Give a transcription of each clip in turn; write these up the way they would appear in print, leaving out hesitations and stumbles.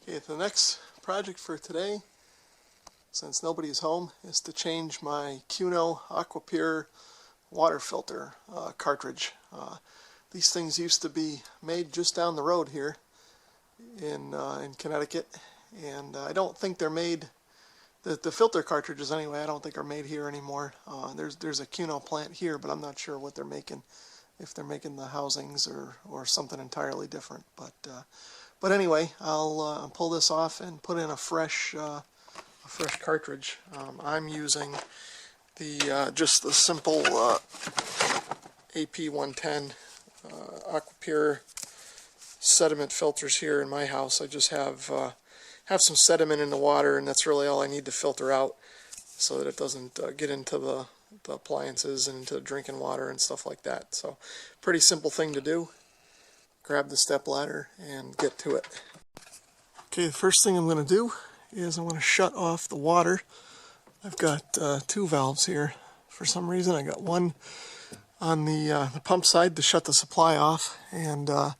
Okay, the next project for today, since nobody's home, is to change my Cuno AquaPure water filter cartridge. These things used to be made just down the road here in Connecticut, and I don't think they're made, the filter cartridges anyway, I don't think are made here anymore. There's a Cuno plant here, but I'm not sure what they're making, if they're making the housings or something entirely different. But anyway, I'll pull this off and put in a fresh cartridge. I'm using just the simple AP-110 AquaPure sediment filters here in my house. I just have some sediment in the water, and that's really all I need to filter out so that it doesn't get into the appliances and into the drinking water and stuff like that. So pretty simple thing to do. Grab the step ladder and get to it. Okay, the first thing I'm going to do is I'm going to shut off the water. I've got two valves here. For some reason I got one on the pump side to shut the supply off, and I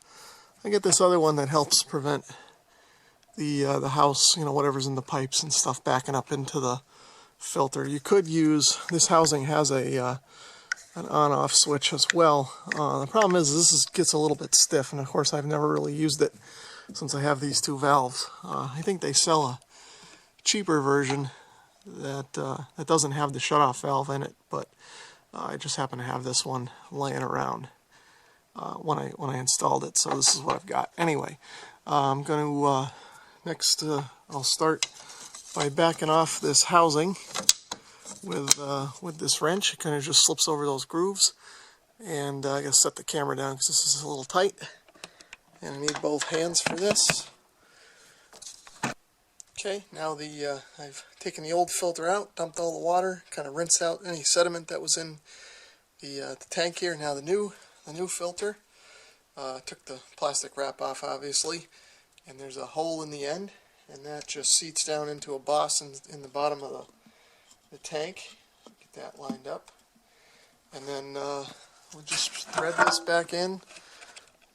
get this other one that helps prevent the house, whatever's in the pipes and stuff backing up into the filter. You could use, this housing has an on-off switch as well. The problem is this gets a little bit stiff, and of course I've never really used it since I have these two valves. I think they sell a cheaper version that doesn't have the shut-off valve in it, but I just happen to have this one laying around when I installed it, so this is what I've got. Anyway, I'm going to next I'll start by backing off this housing with this wrench. It kind of just slips over those grooves, and I gotta set the camera down because this is a little tight, and I need both hands for this. Okay, now I've taken the old filter out, dumped all the water, kind of rinsed out any sediment that was in the tank here. Now the new filter, took the plastic wrap off obviously, and there's a hole in the end, and that just seats down into a boss in the bottom of the tank. Get that lined up, and then we'll just thread this back in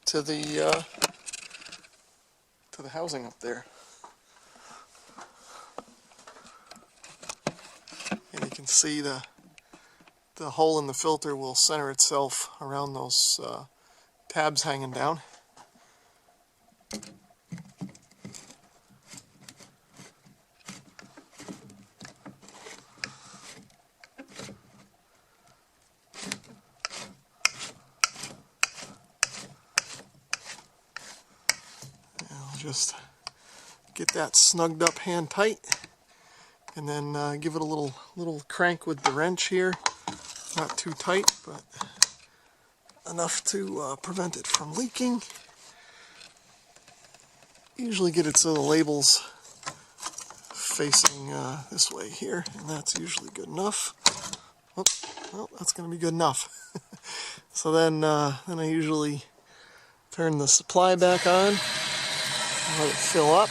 to the housing up there. And you can see the hole in the filter will center itself around those tabs hanging down. Just get that snugged up hand tight, and then give it a little crank with the wrench here. Not too tight, but enough to prevent it from leaking. Usually get it so the label's facing this way here, and that's usually good enough. Oh, well, that's going to be good enough. So then I usually turn the supply back on. Let it fill up.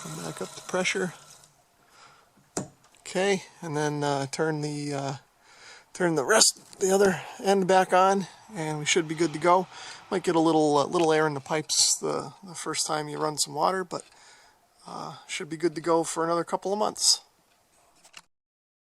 Come back up to pressure. Okay, and then turn the other end back on, and we should be good to go. Might get a little air in the pipes the first time you run some water, but should be good to go for another couple of months.